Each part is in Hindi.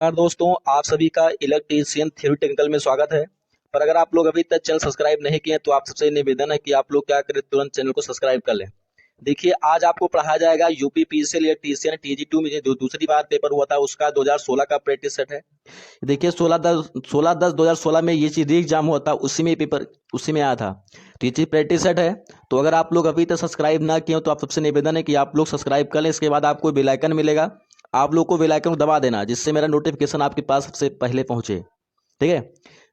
नमस्कार दोस्तों, आप सभी का इलेक्ट्रीशियन थ्योरी टेक्निकल में स्वागत है। पर अगर आप लोग अभी तक चैनल सब्सक्राइब नहीं किए हैं तो आप सबसे निवेदन है कि आप लोग क्या करें, तुरंत चैनल को सब्सक्राइब कर लें। देखिए, आज आपको पढ़ाया जाएगा यूपी पीसीएल इलेक्ट्रीशियन टीजी 2 में जो दूसरी बार पेपर हुआ था उसका 2016 का प्रैक्टिस सेट है। देखिए, 16/10/2016 में ये चीज री एग्जाम हुआ था, उसी में आया था। तो ये चीज प्रैक्टिस सेट है। तो अगर आप लोग अभी तक सब्सक्राइब ना किए हो तो आप सबसे निवेदन है कि आप लोग सब्सक्राइब कर लें। इसके बाद आपको बेल आइकन मिलेगा, आप लोग को बेल आइकन को दबा देना जिससे मेरा नोटिफिकेशन आपके पास सबसे पहले पहुंचे। ठीक है।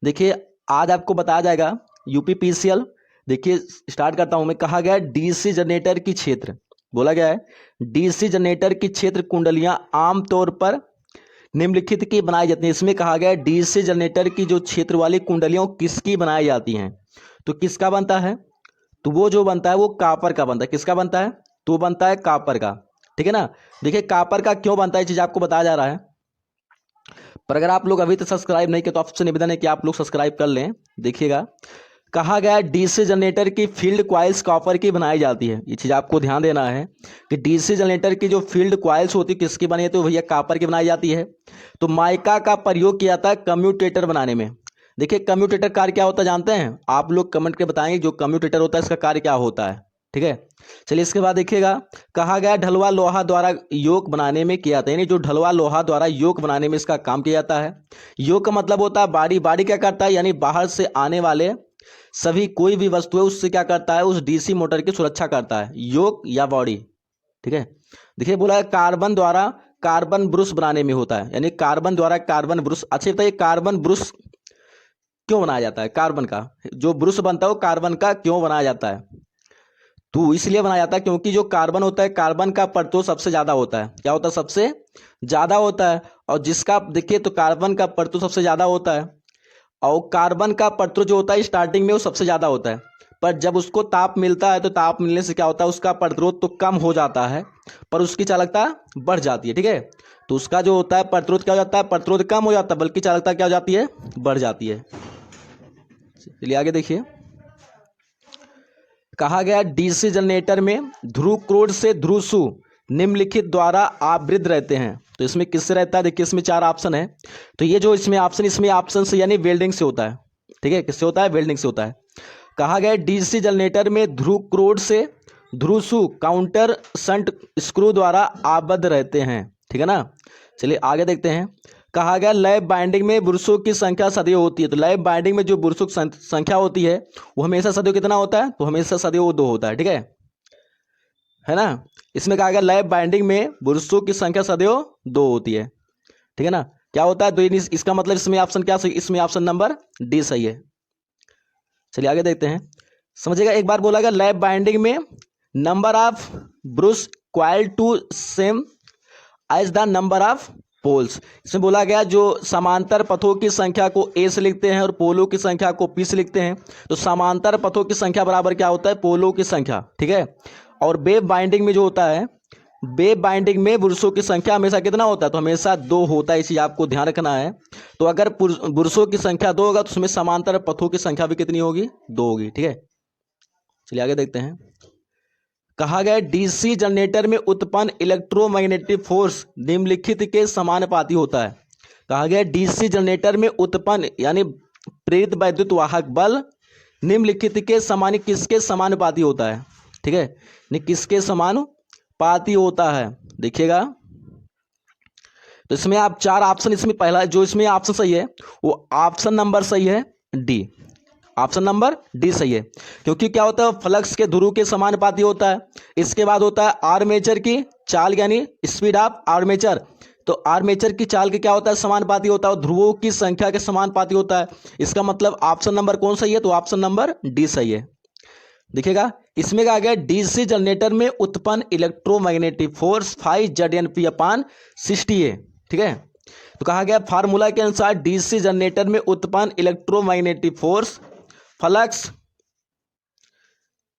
देखिए, आज आपको बताया जाएगा यूपी पीसीएल। देखिए, स्टार्ट करता हूं मैं। कहा गया डीसी जनरेटर की क्षेत्र, बोला गया है डीसी जनरेटर की क्षेत्र कुंडलियां आमतौर पर निम्नलिखित की बनाई जाती है। इसमें कहा गया है डीसी जनरेटर की जो क्षेत्र वाली कुंडलियों किसकी बनाई जाती हैं। तो किसका बनता है? तो वो जो बनता है वो कॉपर का बनता है। किसका बनता है? तो वो बनता है कॉपर का। ठीक है ना। देखिए, कॉपर का क्यों बनता है ये चीज आपको बताया जा रहा है। पर अगर आप लोग अभी तक सब्सक्राइब नहीं किए तो आपसे निवेदन है कि आप लोग सब्सक्राइब कर लें। देखिएगा, कहा गया है डीसी जनरेटर की फील्ड क्वाइल्स कॉपर की बनाई जाती है। ये चीज आपको ध्यान देना है कि डीसी जनरेटर की जो फील्ड क्वाइल्स होती है किसकी बनी है, तो भैया कॉपर की बनाई जाती है। तो माइका का प्रयोग किया जाता है कम्यूटेटर बनाने में। देखिए, कम्यूटेटर कार्य क्या होता है जानते हैं आप लोग? कमेंट के बताएंगे जो कम्यूटेटर होता है इसका कार्य क्या होता है। ठीक है। चलिए, इसके बाद देखिएगा, कहा गया ढलवा लोहा द्वारा योक बनाने में किया जाता है। यानी जो ढलवा लोहा द्वारा योक बनाने में इसका काम किया जाता है। योक का मतलब होता है बाड़ी। बाड़ी क्या करता है? यानी बाहर से आने वाले सभी कोई भी वस्तु है उससे क्या करता है, उस डीसी मोटर की सुरक्षा करता है, योक या बॉडी। ठीक है। देखिए, बोला है कार्बन द्वारा कार्बन ब्रुश बनाने में होता है। यानी कार्बन द्वारा कार्बन ब्रुश। अच्छा बताइए, कार्बन ब्रुश क्यों बनाया जाता है? कार्बन का जो ब्रुश बनता है वो कार्बन का क्यों बनाया जाता है? तो इसलिए बनाया जाता है क्योंकि जो कार्बन होता है, कार्बन का परतो सबसे ज्यादा होता है। क्या होता है? सबसे ज्यादा होता है। और जिसका देखिए, तो कार्बन का परतो सबसे ज्यादा होता है और कार्बन का परतो जो होता है स्टार्टिंग में वो सबसे ज्यादा होता है। पर जब उसको ताप मिलता है तो ताप मिलने से क्या होता है, उसका प्रतिरोध तो कम हो जाता है पर उसकी चालकता बढ़ जाती है। ठीक है। तो उसका जो होता है प्रतिरोध क्या हो जाता है, प्रतिरोध कम हो जाता है बल्कि चालकता क्या हो जाती है, बढ़ जाती है। चलिए आगे देखिए, कहा गया डीसी जनरेटर में ध्रुव क्रोड से ध्रुसु निम्नलिखित द्वारा आवृत रहते हैं। तो इसमें किससे रहता है? देखिए, इसमें 4 ऑप्शन है। तो ये जो इसमें ऑप्शन से यानी वेल्डिंग से होता है। ठीक है। किससे होता है? वेल्डिंग से होता है। कहा गया डीसी जनरेटर में ध्रुव क्रोड से ध्रुसु काउंटर संट स्क्रू द्वारा आबद्ध रहते हैं। ठीक है ना। चलिए आगे देखते हैं। कहा गया लैब बाइंडिंग में बुरुशों की संख्या सदैव होती है। तो लैब बाइंडिंग में जो बुरुशों की संख्या होती है वो हमेशा सदैव कितना होता है? तो हमेशा सदैव वो 2 होता है। ठीक है ना। इसमें कहा गया लैब बाइंडिंग में बुरुशों की संख्या सदैव 2 होती है। ठीक है ना। क्या होता है? तो इसका मतलब इसमें ऑप्शन क्या सही? इसमें ऑप्शन नंबर डी सही है। चलिए आगे देखते हैं, समझिएगा। एक बार बोला गया लैब बाइंडिंग में number of brush coil to same as the number of poles. इसमें बोला गया जो समांतर पथों की संख्या को ए से लिखते हैं और पोलों की संख्या को पी से लिखते हैं। तो समांतर पथों की संख्या बराबर क्या होता है? पोलों की संख्या। ठीक है। और वेब बाइंडिंग में जो होता है, वेब बाइंडिंग में बुरुशों की संख्या हमेशा कितना होता है? तो हमेशा 2 होता है। इसी आपको ध्यान रखना है। तो अगर बुरुशों की संख्या 2 होगा तो उसमें समांतर पथों की संख्या भी कितनी होगी? 2 होगी। ठीक है। चलिए आगे देखते हैं। कहा गया डीसी जनरेटर में उत्पन्न इलेक्ट्रोमैग्नेटिक फोर्स निम्नलिखित के समानुपाती होता है। कहा गया डीसी जनरेटर में उत्पन्न यानी प्रेरित वैद्युत वाहक बल निम्नलिखित के समान किसके समानुपाती होता है? ठीक है। किसके समानुपाती होता है? देखिएगा, तो इसमें आप 4 ऑप्शन, इसमें पहला जो इसमें ऑप्शन सही है वो ऑप्शन नंबर सही है डी। ऑप्शन नंबर डी सही है। क्योंकि क्या होता है, फ्लक्स के ध्रुव के समानुपाती होता है। इसके बाद होता है आर्मेचर की चाल यानी स्पीड ऑफ आर्मेचर। तो आर्मेचर की चाल के क्या होता है? समानुपाती होता है और ध्रुवों की संख्या के समानुपाती होता है। इसका मतलब ऑप्शन नंबर कौन सही है? तो ऑप्शन नंबर डी सही है। देखिएगा, इसमें कहा गया डीसी जनरेटर में उत्पन्न इलेक्ट्रोमैग्नेटिक फोर्स 5 ZNP/60 है। ठीक है। तो कहा गया फार्मूला के अनुसार डीसी जनरेटर में उत्पन्न इलेक्ट्रोमैग्नेटिक फोर्स फ्लक्स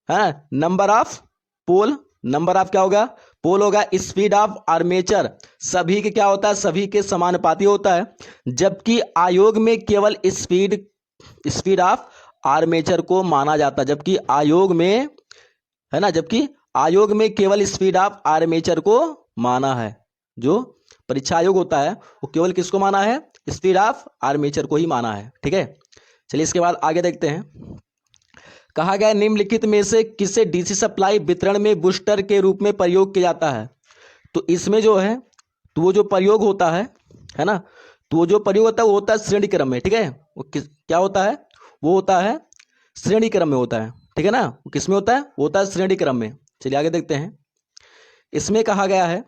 है number of pole, number of क्या होगा? पोल होगा, स्पीड ऑफ आर्मेचर सभी के क्या होता है? सभी के समानुपाती होता है। जबकि आयोग में केवल स्पीड ऑफ आर्मेचर को माना जाता है। जबकि आयोग में है ना, जबकि आयोग में केवल स्पीड ऑफ आर्मेचर को माना है। जो परीक्षा आयोग होता है वो केवल किसको माना है, स्पीड ऑफ आर्मेचर को ही माना है। ठीक है, चलिए इसके बाद आगे देखते हैं। कहा गया निम्नलिखित में से किसे डीसी सप्लाई वितरण में बूस्टर के रूप में प्रयोग किया जाता है। तो इसमें जो है तो वो जो प्रयोग होता है ना, तो वो जो प्रयोग होता है वो होता है श्रेणी क्रम में। ठीक है, वो क्या होता है, वो होता है श्रेणी क्रम में होता है। ठीक है ना, वो किस में होता है, वो होता है श्रेणी क्रम में। चलिए आगे देखते हैं। इसमें कहा गया है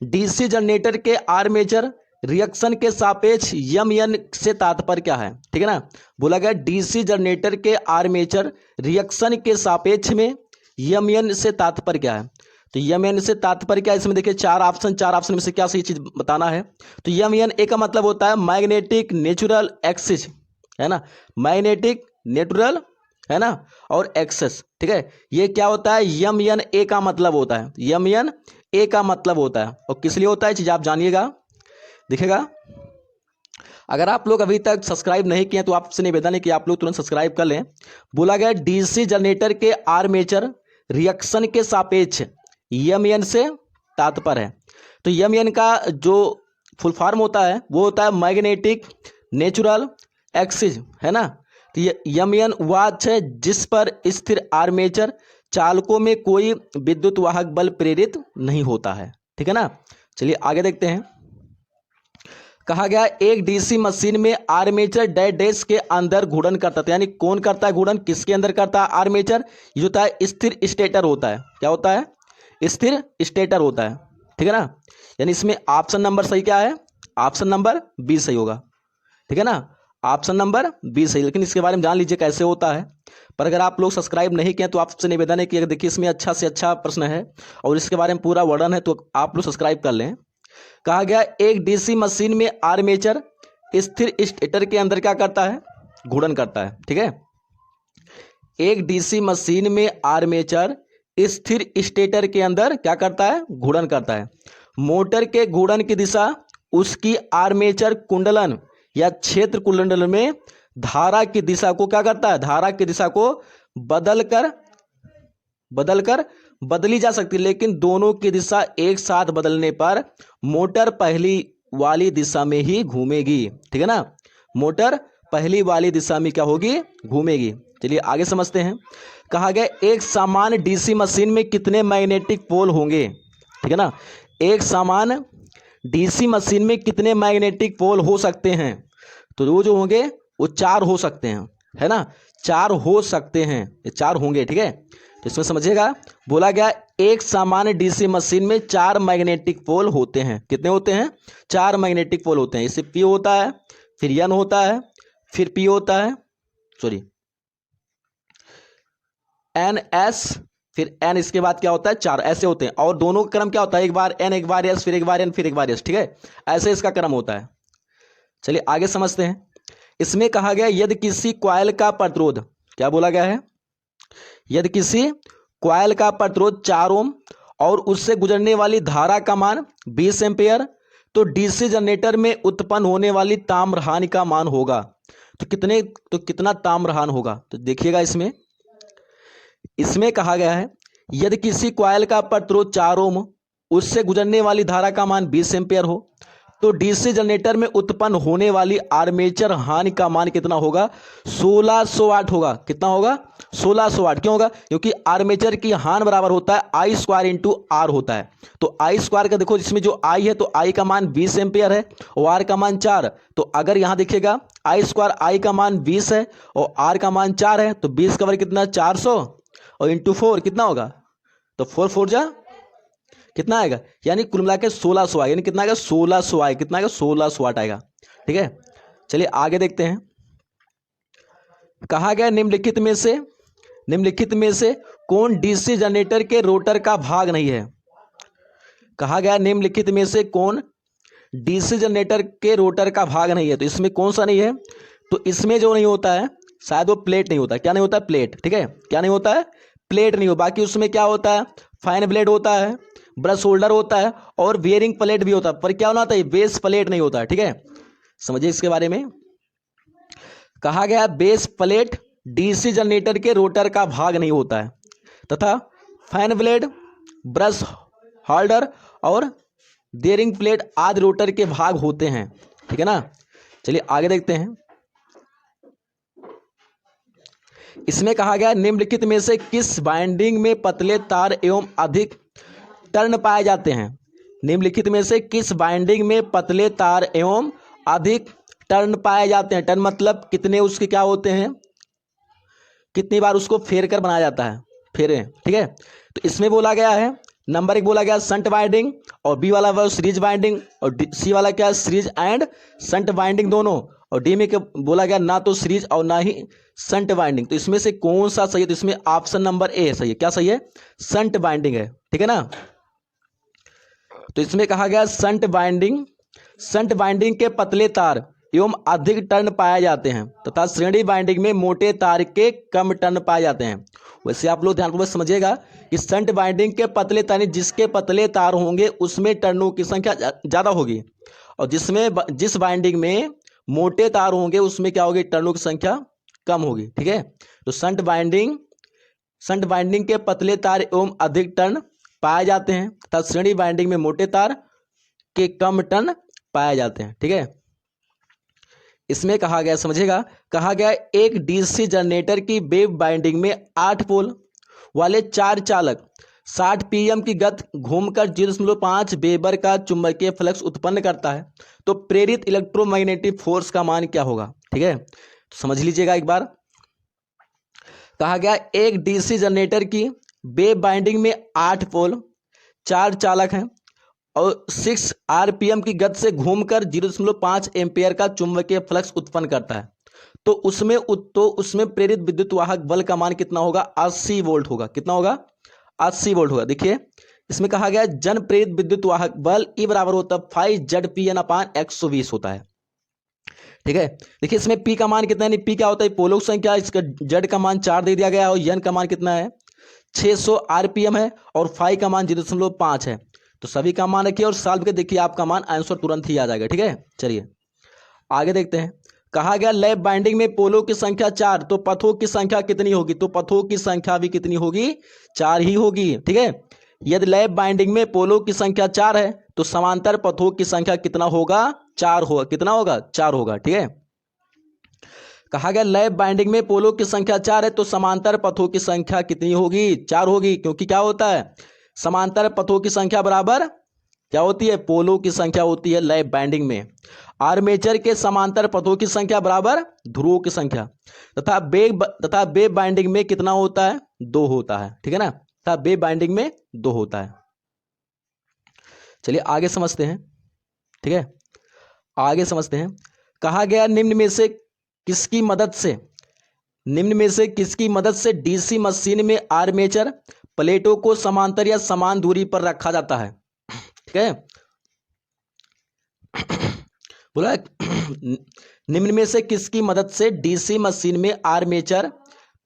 डीसी जनरेटर के आर्मेचर रिएक्शन के सापेक्ष यम एन से तात्पर्य क्या है। ठीक है ना, बोला गया डीसी जनरेटर के आर्मेचर रिएक्शन के सापेक्ष में यम एन से तात्पर्य क्या है। तो यम एन से तात्पर्य क्या है, इसमें देखिए चार ऑप्शन में से क्या सही चीज बताना है। तो यम एन ए का मतलब होता है मैग्नेटिक नेचुरल एक्सिस, है ना, मैग्नेटिक नेचुरल, है ना, और एक्सेस। ठीक है, ये क्या होता है, यम एन ए का मतलब होता है, यम एन ए का मतलब होता है। और किस लिए होता है चीज आप जानिएगा, दिखेगा। अगर आप लोग अभी तक सब्सक्राइब नहीं किए तो आपसे निवेदन है कि आप लोग तुरंत सब्सक्राइब कर लें। बोला गया डीसी जनरेटर के आर्मेचर रिएक्शन के सापेक्ष यम एन से तात्पर्य है। तो यम एन का जो फुल फॉर्म होता है वो होता है मैग्नेटिक नेचुरल एक्सिस, है ना। तो यम एन वह अक्ष है जिस पर स्थिर आर्मेचर चालकों में कोई विद्युत वाहक बल प्रेरित नहीं होता है। ठीक है ना, चलिए आगे देखते हैं। कहा गया एक डीसी मशीन में आर्मेचर डैश के अंदर घूर्णन करता है, यानी कौन करता है घूर्णन, किसके अंदर करता है, आर्मेचर। ये होता है स्थिर स्टेटर होता है, क्या होता है, स्थिर स्टेटर होता है। ठीक है ना, यानी इसमें ऑप्शन नंबर सही क्या है, ऑप्शन नंबर बी सही होगा। ठीक है ना, ऑप्शन नंबर बी सही। लेकिन इसके बारे में जान लीजिए कैसे होता है। पर अगर आप लोग सब्सक्राइब नहीं किए तो आपसे निवेदन है कि अगर देखिए इसमें अच्छा से अच्छा प्रश्न है और इसके बारे में पूरा वर्णन है तो आप लोग सब्सक्राइब कर लें। कहा गया एक डीसी मशीन में आर्मेचर स्थिर स्टेटर के अंदर क्या करता है, घूर्णन करता है। ठीक है, एक डीसी मशीन में आर्मेचर स्थिर स्टेटर के अंदर क्या करता है, घूर्णन करता है। मोटर के घूर्णन की दिशा उसकी आर्मेचर कुंडलन या क्षेत्र कुंडलन में धारा की दिशा को क्या करता है, धारा की दिशा को बदली जा सकती है, लेकिन दोनों की दिशा एक साथ बदलने पर मोटर पहली वाली दिशा में ही घूमेगी। ठीक है ना, मोटर पहली वाली दिशा में क्या होगी, घूमेगी। चलिए आगे समझते हैं। कहा गया एक सामान्य डीसी मशीन में कितने मैग्नेटिक पोल होंगे। ठीक है ना, एक सामान्य डीसी मशीन में कितने मैग्नेटिक पोल हो सकते हैं। तो वो जो होंगे वो 4 हो सकते हैं, है ना, 4 हो सकते हैं, ये 4 होंगे। ठीक है, तो इसमें समझिएगा बोला गया एक सामान्य डीसी मशीन में 4 मैग्नेटिक पोल होते हैं। कितने होते हैं, 4 मैग्नेटिक पोल होते हैं। इससे पी होता है, फिर एन होता है, फिर पी होता है, सॉरी एन एस, फिर एन, इसके बाद क्या होता है 4, ऐसे होते हैं। और दोनों का क्रम क्या होता है, एक बार एन, एक बार एस, फिर एक बार एन, फिर एक बार एस। ठीक है, ऐसे इसका क्रम होता है। चलिए आगे समझते हैं। इसमें कहा गया यदि किसी कॉइल का प्रतिरोध, क्या बोला गया है, यदि किसी कॉइल का प्रतिरोध 4 ओम और उससे गुजरने वाली धारा का मान 20 एम्पीयर, तो डीसी जनरेटर में उत्पन्न होने वाली ताम्रहानि का मान होगा। तो कितना ताम्रहान होगा, तो देखिएगा इसमें कहा गया है यदि किसी कॉइल का प्रतिरोध 4 ओम उससे गुजरने वाली धारा का मान 20 एम्पीयर हो तो डीसी जनरेटर में उत्पन्न होने वाली आर्मेचर हानि का मान कितना होगा, 1600 वाट होगा। कितना होगा, 1600 वाट। क्यों होगा, क्योंकि आर्मेचर की हानि बराबर होता है आई स्क्वायर इंटू आर होता है। तो आई स्क्वायर का देखो इसमें जो आई है तो आई का मान 20 एम्पीयर है और आर का मान 4। तो अगर यहां देखिएगा आई स्क्वायर, आई का मान 20 है और आर का मान 4 है, तो 20 का वर्ग कितना, 400 और इंटू 4 कितना होगा, तो 4 4 जा कितना आएगा, यानी कुल मिला के 1600 आएगा। यानी कितना आएगा, 1600 आएगा। कितना आएगा, 1600 वाट आएगा। ठीक है, चलिए आगे देखते हैं। कहा गया निम्नलिखित में से कौन डीसी जनरेटर के रोटर का भाग नहीं है। कहा गया निम्नलिखित में से कौन डीसी जनरेटर के रोटर का भाग नहीं है। तो इसमें कौन सा नहीं है, तो इसमें जो नहीं होता है शायद वो प्लेट नहीं होता। क्या नहीं होता, प्लेट। ठीक है, क्या नहीं होता है, प्लेट नहीं हो। बाकी उसमें क्या होता है, फाइन ब्लेड होता है, ब्रश होल्डर होता है और बियरिंग प्लेट भी होता है। पर क्या होना था, बेस प्लेट नहीं होता है। ठीक है, समझिए इसके बारे में। कहा गया बेस प्लेट डीसी जनरेटर के रोटर का भाग नहीं होता है तथा फैन ब्लेड, ब्रश होल्डर और बेयरिंग प्लेट आदि रोटर के भाग होते हैं। ठीक है ना। चलिए आगे देखते हैं। इसमें कहा गया निम्नलिखित में से किस बाइंडिंग में पतले तार एवं अधिक टर्न पाए जाते हैं। निम्नलिखित में से किस बाइंडिंग में पतले तार एवं अधिक टर्न पाए जाते हैं। टर्न मतलब कितने उसके क्या होते हैं, कितनी बार उसको फेर कर बनाया जाता है, फेरे। ठीक है। तो इसमें बोला गया है नंबर 1 बोला गया शंट बाइंडिंग, और बी वाला वो सीरीज बाइंडिंग, और सी वाला क्या है सीरीज एंड शंट बाइंडिंग दोनों, और डी में क्या बोला गया ना तो सीरीज और ना ही शंट बाइंडिंग। तो इसमें से कौन सा सही है, तो इसमें ऑप्शन नंबर ए सही है। क्या सही है, शंट बाइंडिंग है। ठीक है ना। तो इसमें कहा गया शंट बाइंडिंग के पतले तार एवं अधिक टर्न पाए जाते हैं तथा श्रेणी बाइंडिंग में मोटे तार के कम टर्न पाए जाते हैं। वैसे आप लोग ध्यानपूर्वक समझिएगा कि शंट बाइंडिंग के पतले तार जिसके पतले तार होंगे उसमें टर्नों की संख्या ज़्यादा होगी, और जिस बाइंडिंग में मोटे तार होंगे उसमें क्या होगी, टर्नों की संख्या कम होगी। ठीक है। तो शंट बाइंडिंग के पतले तार एवं अधिक टर्न पाए जाते हैं तथा श्रेणी बाइंडिंग में मोटे तार के कम टर्न पाए जाते हैं। ठीक है। इसमें कहा गया समझेगा, कहा गया एक डीसी जनरेटर की वेव बाइंडिंग में 8 पोल वाले 4 चालक 60 पीएम की गति घूमकर 0.5 वेबर का चुंबकीय फ्लक्स उत्पन्न करता है, तो प्रेरित इलेक्ट्रोमैग्नेटिक फोर्स का मान क्या होगा। ठीक है। तो समझ लीजिएगा एक बार। कहा गया एक डीसी जनरेटर की वेव बाइंडिंग में 8 पोल 4 चालक हैं और 6 आरपीएम की गति से घूमकर 0.5 एम्पियर का चुंबकीय फ्लक्स उत्पन्न करता है, तो उसमें प्रेरित विद्युत वाहक बल का मान कितना होगा, 80 वोल्ट होगा। कितना होगा, 80 वोल्ट होगा। देखिए इसमें कहा गया जन प्रेरित विद्युत वाहक बल E बराबर होता है 5ZPN/120 होता है। ठीक है। देखिए इसमें P का मान कितना है, P क्या होता है, पोलों की संख्या, इसका Z का मान 4 दे दिया गया है और N का मान कितना है 600 आरपीएम है और फाई का मान 0.5 है। तो सभी का मान रखिए और सॉल्व के देखिए आपका मान आंसर तुरंत ही आ जाएगा। ठीक है। चलिए आगे देखते हैं। कहा गया लैप बाइंडिंग में पोलों की संख्या 4, तो पथों की संख्या कितनी होगी, तो पथों की संख्या भी कितनी होगी, 4 ही होगी। ठीक है। यदि लैप बाइंडिंग में पोलों की संख्या 4 है तो समांतर पथों की संख्या कितना होगा, 4 होगा। कितना होगा, 4 होगा। ठीक है। कहा गया लैप बाइंडिंग में पोलों की संख्या 4 है तो समांतर पथों की संख्या कितनी होगी, 4 होगी, क्योंकि क्या होता है समांतर पथों की संख्या बराबर क्या होती है, पोलों की संख्या होती है लैप बाइंडिंग में। आर्मेचर के समांतर पथों की संख्या बराबर ध्रुवों की संख्या, तथा वेव बाइंडिंग में कितना होता है, 2 होता है। ठीक है ना, तथा वेव बाइंडिंग में 2 होता है। चलिए आगे समझते हैं। ठीक है, आगे समझते हैं। कहा गया निम्न में से किसकी मदद से डीसी मशीन में आर्मेचर प्लेटों को समांतर या समान दूरी पर रखा जाता है। ठीक है। बोला निम्न में से किसकी मदद से डीसी मशीन में आर्मेचर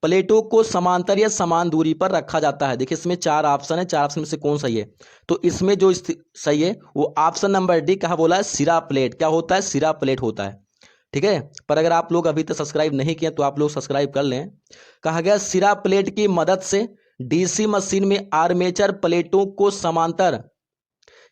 प्लेटों को समांतर या समान दूरी पर रखा जाता है। देखिए इसमें 4 ऑप्शन है, 4 ऑप्शन में से कौन सही है, तो इसमें जो सही है वो ऑप्शन नंबर डी कहा बोला है, सिरा प्लेट। क्या होता है, सिरा प्लेट होता है। ठीक है। पर अगर आप लोग अभी तक सब्सक्राइब नहीं किए तो आप लोग सब्सक्राइब कर लें। कहा गया सिरा प्लेट की मदद से डीसी मशीन में आर्मेचर प्लेटों को समांतर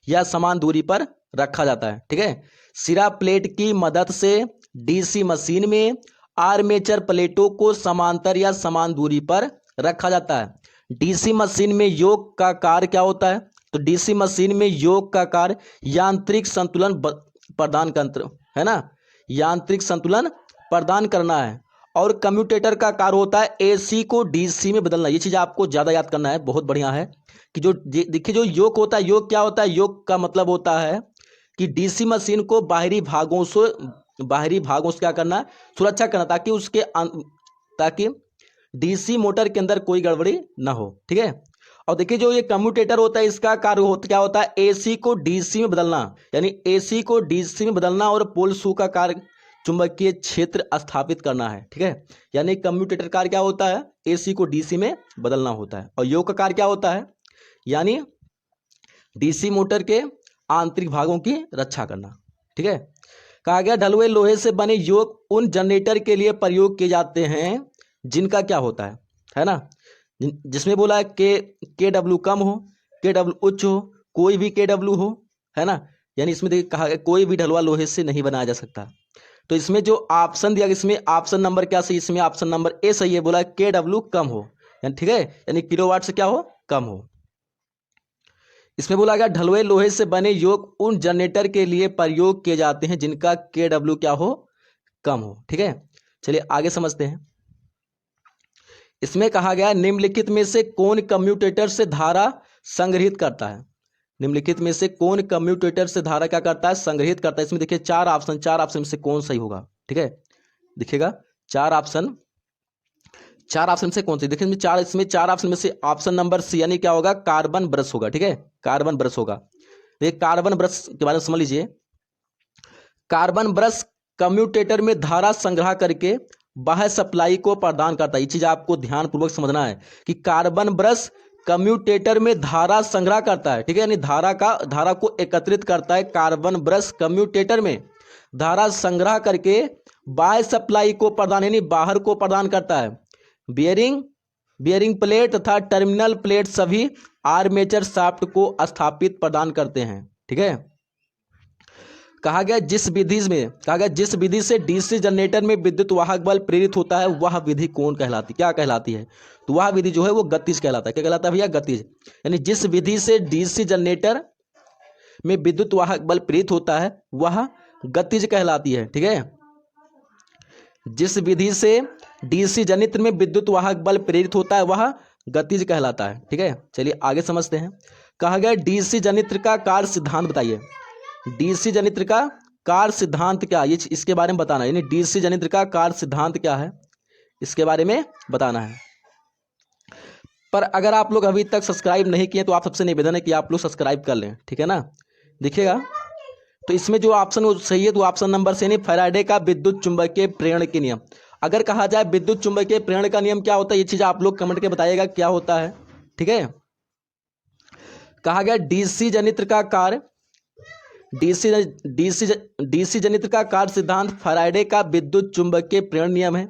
या समान दूरी पर रखा जाता है। ठीक है। सिरा प्लेट की मदद से डीसी मशीन में आर्मेचर प्लेटों को समांतर या समान दूरी पर रखा जाता है। डीसी मशीन में योग का कार्य क्या होता है, तो डीसी मशीन में योग का कार्य यांत्रिक संतुलन प्रदान करना है ना, यांत्रिक संतुलन प्रदान करना है। और कम्यूटेटर का कार्य होता है एसी को डीसी में बदलना। ये चीज आपको ज्यादा याद करना है, बहुत बढ़िया है कि जो देखिए जो योग होता है, योग क्या होता है, योग का मतलब होता है कि डीसी मशीन को बाहरी भागों से क्या करना, सुरक्षा करना, ताकि डीसी मोटर के अंदर कोई गड़बड़ी ना हो। ठीक है। और देखिए जो ये कम्यूटेटर होता है इसका कार्य क्या होता है, एसी को डीसी में बदलना, यानी एसी को डीसी में बदलना, और पोल शू का कार्य चुंबकीय क्षेत्र स्थापित करना है। ठीक है। यानी कम्यूटेटर कार्य क्या होता है, एसी को डीसी में बदलना होता है। और योग का कार्य क्या होता है, यानी डीसी मोटर के आंतरिक भागों की रक्षा करना। ठीक है। कहा गया ढलुए लोहे से बने योग उन जनरेटर के लिए प्रयोग किए जाते हैं जिनका क्या होता है ना, जिसमें बोला है के डब्ल्यू कम हो, के डब्ल्यू उच्च हो, कोई भी के डब्ल्यू हो, है ना। यानी इसमें देखिए कहा गया कोई भी ढलुआ लोहे से नहीं बनाया जा सकता। तो इसमें जो ऑप्शन दिया गया, इसमें ऑप्शन नंबर क्या सही, इसमें ऑप्शन नंबर ए सही है, बोला KW कम हो, यानी ठीक है, यानी किलोवाट से क्या हो, कम हो। इसमें बोला गया ढलुए लोहे से बने योग उन जनरेटर के लिए प्रयोग किए जाते हैं जिनका KW क्या हो, कम हो। ठीक है, चलिए आगे समझते हैं। इसमें कहा गया निम्नलिखित में से कौन कम्यूटेटर से धारा संग्रहित करता है। निम्नलिखित में से कौन कम्यूटेटर से धारा क्या करता है, संग्रहित करता है। इसमें देखिए चार ऑप्शन में से कौन सही होगा। ठीक है, दिखेगा चार ऑप्शन में से कौन सी, देखिए इसमें चार ऑप्शन में से ऑप्शन नंबर सी यानी क्या होगा, कार्बन ब्रश होगा। ठीक है, कार्बन ब्रश होगा। देखिए कार्बन ब्रश के बारे में समझ लीजिए। कार्बन ब्रश कम्यूटेटर में धारा संग्रह करके बाह्य सप्लाई को प्रदान करता है। ये चीज आपको ध्यानपूर्वक समझना है कि कार्बन ब्रश कम्यूटेटर में धारा संग्रह करता है। ठीक है, यानी धारा को एकत्रित करता है। कार्बन ब्रश कम्यूटेटर में धारा संग्रह करके बाह्य सप्लाई को प्रदान यानी बाहर को प्रदान करता है। बियरिंग प्लेट तथा टर्मिनल प्लेट सभी आर्मेचर शाफ्ट को स्थापित प्रदान करते हैं। ठीक है, कहा गया जिस विधि से डीसी जनरेटर में विद्युत वाहक बल प्रेरित होता है वह विधि क्या कहलाती है। तो वह विधि जो है वो गतिज कहलाता है। क्या कहलाता है भैया, गतिज। यानी जिस विधि से डीसी जनरेटर में विद्युत वाहक बल प्रेरित होता है वह गतिज कहलाती है। ठीक है, जिस विधि से डीसी जनित्र में विद्युत वाहक बल प्रेरित होता है वह गतिज कहलाता है। ठीक है, चलिए आगे समझते हैं। कहा गया डीसी जनित्र का कार्य सिद्धांत बताइए। डीसी जनित्र का कार्य सिद्धांत क्या है, इसके बारे में बताना है। यानी डीसी जनित्र का कार्य सिद्धांत क्या है, इसके बारे में बताना है। पर अगर आप लोग अभी तक सब्सक्राइब नहीं किए तो आप सबसे निवेदन है कि आप लोग सब्सक्राइब कर लें। ठीक है ना, दिखेगा। तो इसमें जो ऑप्शन वो सही है, तो ऑप्शन नंबर से नहीं, फैराडे का विद्युत चुंबकीय प्रेरण के नियम। अगर कहा जाए विद्युत चुंबकीय प्रेरण का नियम क्या होता है, ये चीज आप लोग कमेंट के बताइएगा क्या होता है। ठीक है, कहा गया डीसी जनित्र का कार्य डीसी जनित्र का कार्य सिद्धांत फैराडे का विद्युत चुंबकीय प्रेरण नियम है।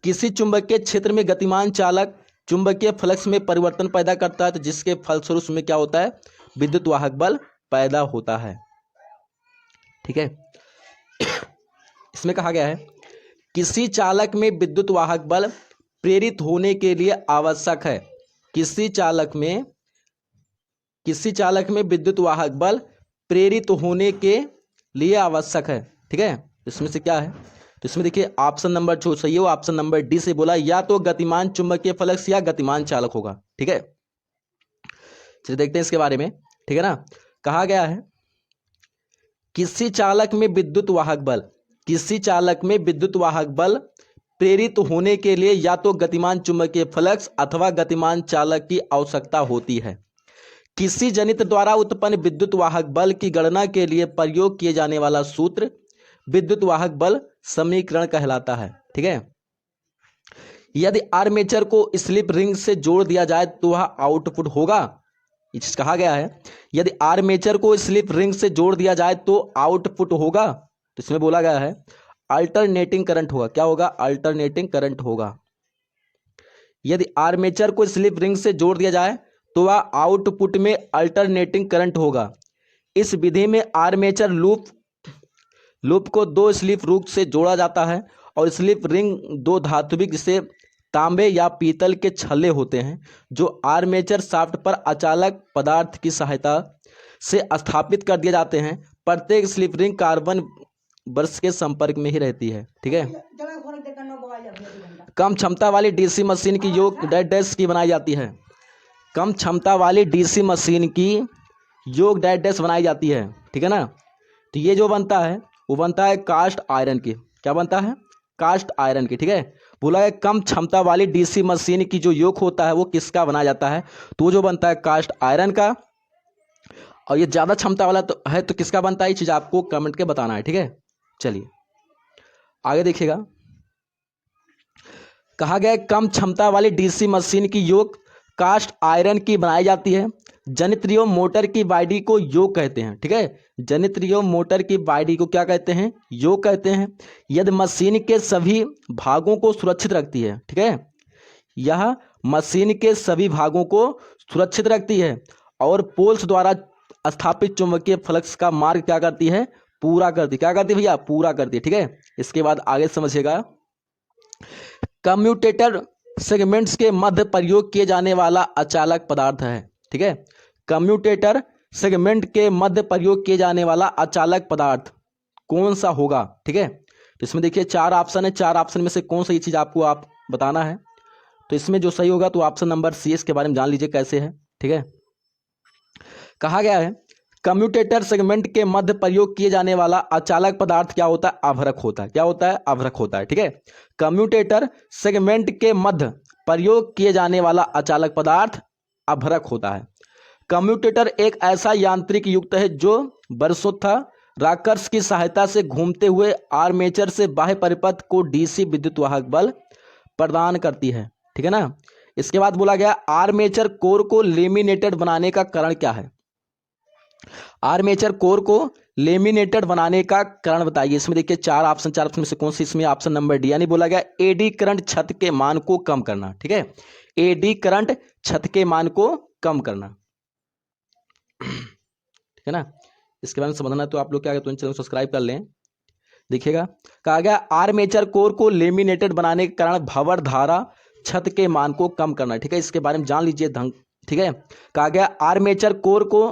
किसी चुंबकीय क्षेत्र में गतिमान चालक चुंबकीय फ्लक्स में परिवर्तन पैदा करता है, तो जिसके फलस्वरूप में क्या होता है, विद्युत वाहक बल पैदा होता है। ठीक है, इसमें कहा गया है किसी चालक में विद्युत वाहक बल प्रेरित होने के लिए आवश्यक है। किसी चालक में विद्युत वाहक बल प्रेरित होने के लिए आवश्यक है। ठीक है, इसमें से क्या है, तो इसमें देखिए ऑप्शन नंबर जो सही है वो ऑप्शन नंबर डी से बोला, या तो गतिमान चुंबकीय फ्लक्स या गतिमान चालक होगा। ठीक है, चलिए देखते हैं इसके बारे में। ठीक है ना, कहा गया है किसी चालक में विद्युत वाहक बल प्रेरित होने के लिए या तो गतिमान चुंबकीय फ्लक्स अथवा गतिमान चालक की आवश्यकता होती है। किसी जनित्र द्वारा उत्पन्न विद्युत वाहक बल की गणना के लिए प्रयोग किए जाने वाला सूत्र विद्युत वाहक बल समीकरण कहलाता है। ठीक है, यदि आर्मेचर को स्लिप रिंग से जोड़ दिया जाए तो वह आउटपुट होगा। इस कहा गया है यदि आर्मेचर को स्लिप रिंग से जोड़ दिया जाए तो आउटपुट होगा। तो इसमें बोला गया है अल्टरनेटिंग करंट होगा। क्या होगा, अल्टरनेटिंग करंट होगा। यदि आर्मेचर को स्लिप रिंग से जोड़ दिया जाए तो वह आउटपुट में अल्टरनेटिंग करंट होगा। इस विधि में आर्मेचर लूप को दो स्लिप रिंग से जोड़ा जाता है और स्लिप रिंग दो धात्विक जैसे तांबे या पीतल के छल्ले होते हैं जो आर्मेचर शाफ्ट पर अचालक पदार्थ की सहायता से स्थापित कर दिए जाते हैं। प्रत्येक स्लिप रिंग कार्बन ब्रश के संपर्क में ही रहती है। ठीक है, कम क्षमता वाली डीसी मशीन की योग डैश की बनाई जाती है। कम क्षमता वाली डीसी मशीन की योग डैश बनाई जाती है। ठीक है ना, तो ये जो बनता है वो बनता है कास्ट आयरन की। क्या बनता है, कास्ट आयरन की। ठीक है, बोला है कम क्षमता वाली डीसी मशीन की जो योग होता है वो किसका बनाया जाता है, तो जो बनता है कास्ट आयरन का। और ये ज्यादा क्षमता वाला तो है तो किसका बनता है, ये चीज आपको कमेंट के बताना है। ठीक है, चलिए आगे देखिएगा। कहा गया कम क्षमता वाली डीसी मशीन की योग कास्ट आयरन की बनाई जाती है। जनित्र एवं मोटर की बॉडी को योग कहते हैं। ठीक है, जनित्र एवं मोटर की बॉडी को क्या कहते हैं, योग कहते हैं। यदि मशीन के सभी भागों को सुरक्षित रखती है। ठीक है, यह मशीन के सभी भागों को सुरक्षित रखती है और पोल्स द्वारा स्थापित चुंबकीय फ्लक्स का मार्ग क्या करती है, पूरा करती, क्या करती है भैया, पूरा करती है। ठीक है, इसके बाद आगे समझिएगा, कम्यूटेटर सेगमेंट्स के मध्य प्रयोग किए जाने वाला अचालक पदार्थ है। ठीक है, कम्यूटेटर सेगमेंट के मध्य प्रयोग किए जाने वाला अचालक पदार्थ कौन सा होगा। ठीक है, तो इसमें देखिए 4 ऑप्शन है, 4 ऑप्शन में से कौन सा ये चीज आपको आप बताना है। तो इसमें जो सही होगा तो ऑप्शन नंबर सी, इसके बारे में जान लीजिए कैसे है। ठीक है, कहा गया है कम्यूटेटर सेगमेंट के मध्य प्रयोग किए जाने वाला अचालक पदार्थ क्या होता है, आवर्धक होता है। क्या होता है, आवर्धक होता है। ठीक है, कम्यूटेटर सेगमेंट के मध्य प्रयोग किए जाने वाला अचालक पदार्थ आवर्धक होता है। कम्यूटेटर एक ऐसा यांत्रिक युक्त है जो बरसोथा राकर्स की सहायता से घूमते हुए आर्मेचर से बाह्य परिपथ को डीसी विद्युत वाहक बल प्रदान करती है। ठीक है ना, इसके बाद बोला गया आर्मेचर कोर को लेमिनेटेड बनाने का कारण क्या है। आर्मेचर कोर को लेमिनेटेड बनाने का कारण बताइए। इसमें देखिए 4 ऑप्शन, 4 ऑप्शन में से कौन सी, इसमें ऑप्शन नंबर डी, यानी बोला गया एडी करंट छत के मान को कम करना। ठीक है, एडी करंट छत के मान को कम करना। ठीक है ना, इसके बारे में समझना है तो आप लोग क्या करते हैं, चैनल सब्सक्राइब कर लें। देखिएगा, कहा गया आर्मेचर कोर को लेमिनेटेड बनाने के कारण भंवर धारा छत के मान को कम करना। ठीक है, इसके बारे में जान लीजिए ढंग। ठीक है, कहा गया आर्मेचर कोर को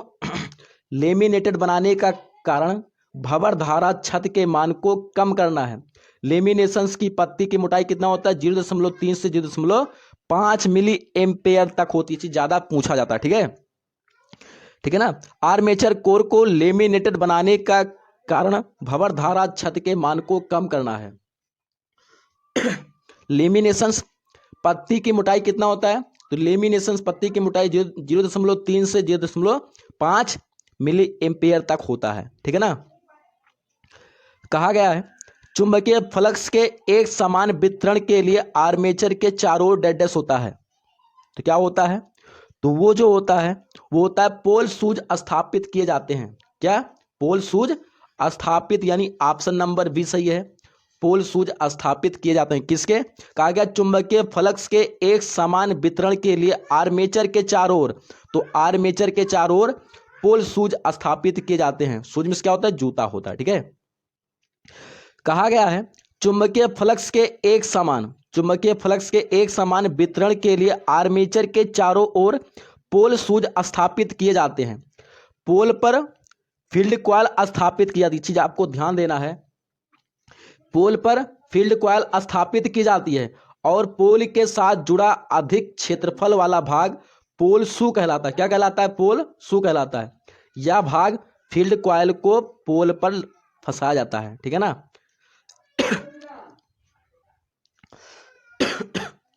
लेमिनेटेड बनाने का कारण भंवर धारा छत के मान को कम करना है। लेमिनेशंस की पत्ती की मोटाई कितना होता है, 0.3 से 0.5 मिली एम्पेयर तक होती है, ज्यादा पूछा जाता है। ठीक है, ठीक है ना, आर्मेचर कोर को लेमिनेटेड बनाने का कारण भंवर धारा छत के मान को कम करना है। लेमिनेशंस पत्ती की मोटाई कितना होता है, तो लेमिनेशंस पत्ती की मोटाई 0.3 से 0.5 मिली एम्पेयर तक होता है। ठीक है ना, कहा गया है चुंबकीय फ्लक्स के एक समान वितरण के लिए आर्मेचर के चारों ओर डैश होता है। तो क्या होता है, तो वो जो होता है वो होता है पोल शूज स्थापित किए जाते हैं। क्या, पोल शूज स्थापित, यानी ऑप्शन नंबर बी सही है, पोल शूज स्थापित किए जाते हैं। किसके, कहा गया चुंबकीय फ्लक्स के एक समान वितरण के लिए आर्मेचर के चारों ओर, तो आर्मेचर के चारों ओर पोल शूज स्थापित किए जाते हैं। शूज में क्या होता है, जूता होता है। ठीक है, कहा गया है चुंबकीय फ्लक्स के एक समान वितरण के लिए आर्मेचर के चारों ओर पोल शूज स्थापित किए जाते हैं। पोल पर फील्ड कॉइल स्थापित की जाती है, चीज आपको ध्यान देना है, पोल पर फील्ड कॉइल स्थापित की जाती है और पोल के साथ जुड़ा अधिक क्षेत्रफल वाला भाग पोल शू कहलाता है। क्या कहलाता है, पोल शू कहलाता है। यह भाग फील्ड कॉइल को पोल पर फंसाया जाता है। ठीक है ना,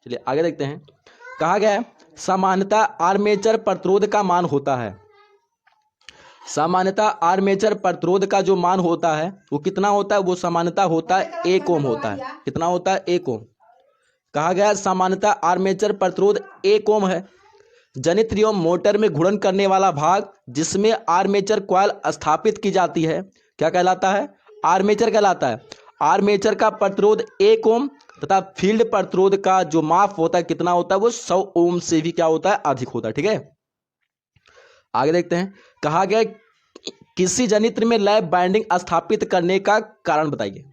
चलिए आगे देखते हैं। कहा गया है सामान्यतः आर्मेचर प्रतिरोध का मान होता है, सामान्यतः आर्मेचर प्रतिरोध का जो मान होता है वो कितना होता है, वो सामान्यतः होता है 1 ओम होता है। कितना होता है, 1 ओम। कहा गया सामान्यतः आर्मेचर प्रतिरोध 1 ओम है। जनित्र एवं मोटर में घूर्णन करने वाला भाग जिसमें आर्मेचर कॉइल स्थापित की जाती है क्या कहलाता है, आर्मेचर कहलाता है। आर्मेचर का प्रतिरोध 1 ओम तथा फील्ड प्रतिरोध का जो माप होता है कितना होता है, वो 100 ओम से भी क्या होता है, अधिक होता है। ठीक है, आगे देखते हैं। कहा गया किसी जनित्र में लैप बाइंडिंग स्थापित करने का कारण बताइए।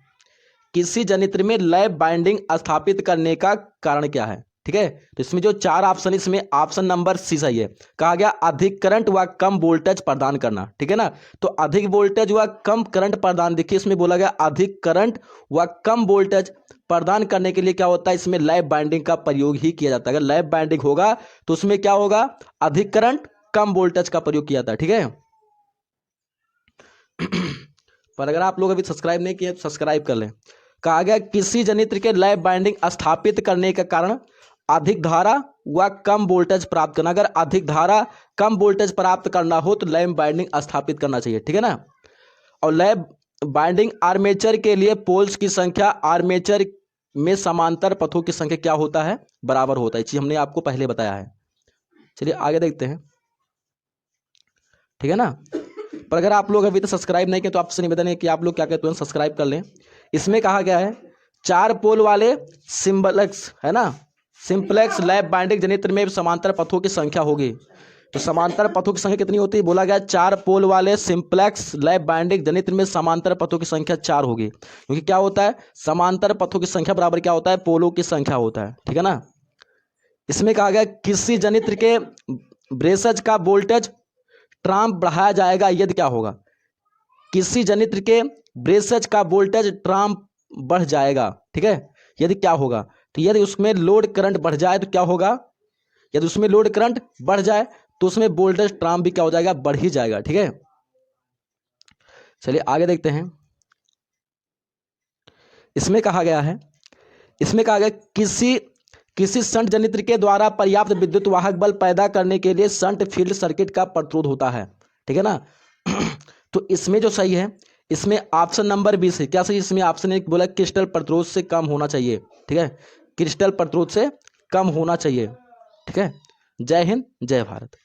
किसी जनित्र में लैप बाइंडिंग स्थापित करने का कारण क्या है। ठीक है, तो इसमें जो 4 ऑप्शन, इसमें ऑप्शन नंबर सी सही है। कहा गया अधिक करंट व कम वोल्टेज प्रदान करना। ठीक है ना, तो अधिक वोल्टेज व कम करंट प्रदान, देखिए इसमें बोला गया अधिक करंट व कम वोल्टेज प्रदान करने के लिए क्या होता है, इसमें लैप बाइंडिंग का प्रयोग ही किया जाता है। अगर लैप बाइंडिंग होगा तो उसमें क्या होगा, अधिक करंट कम वोल्टेज का प्रयोग किया जाता है। ठीक है, पर अगर आप लोग अभी सब्सक्राइब नहीं किए तो सब्सक्राइब कर लें। कहा गया किसी जनित्र के लैप बाइंडिंग स्थापित करने के कारण अधिक धारा व कम वोल्टेज प्राप्त करना। अगर अधिक धारा कम वोल्टेज प्राप्त करना हो तो लैप बाइंडिंग स्थापित करना चाहिए। ठीक है ना, और लैप बाइंडिंग आर्मेचर के लिए पोल्स की संख्या आर्मेचर में समांतर पथों की संख्या क्या होता है, बराबर होता है। चीज हमने आपको पहले बताया है। चलिए आगे देखते हैं। ठीक है ना, पर अगर आप लोग अभी तक सब्सक्राइब नहीं किए तो आपसे निवेदन है कि आप लोग क्या कहते हैं, सब्सक्राइब कर लें। इसमें कहा गया है 4 पोल वाले सिंपलेक्स, है ना, सिंपलेक्स लैप बाइंडिंग जनित्र में समांतर पथों की संख्या होगी। तो समांतर पथों की संख्या कितनी होती है? बोला गया 4 पोल वाले सिंप्लेक्स लैप बाइंडिंग जनित्र में समांतर पथों की संख्या 4 होगी, क्योंकि क्या होता है, समांतर पथों की संख्या बराबर क्या होता है, पोलों की संख्या होता है, ठीक है ना। इसमें कहा गया किसी जनित्र के ब्रेसेज का वोल्टेज ट्रांप बढ़ाया जाएगा यदि क्या होगा, किसी जनित्र के ब्रेसेज का वोल्टेज ट्रांप बढ़ जाएगा, ठीक है, यदि क्या होगा, तो यदि उसमें लोड करंट बढ़ जाए तो क्या होगा, यदि उसमें लोड करंट बढ़ जाए तो उसमें वोल्टेज ट्रांप भी क्या हो जाएगा, बढ़ ही जाएगा, ठीक है। चलिए आगे देखते हैं। इसमें कहा गया है, किसी शंट जनित्र के द्वारा पर्याप्त विद्युत वाहक बल पैदा करने के लिए शंट फील्ड सर्किट का प्रतिरोध होता है, ठीक है ना। तो इसमें जो सही है, इसमें ऑप्शन नंबर 20 है। क्या सही? इसमें ऑप्शन 1 बोला क्रिस्टल प्रतिरोध से कम होना चाहिए, ठीक है, क्रिस्टल प्रतिरोध से कम होना चाहिए, ठीक है। जय हिंद, जय भारत।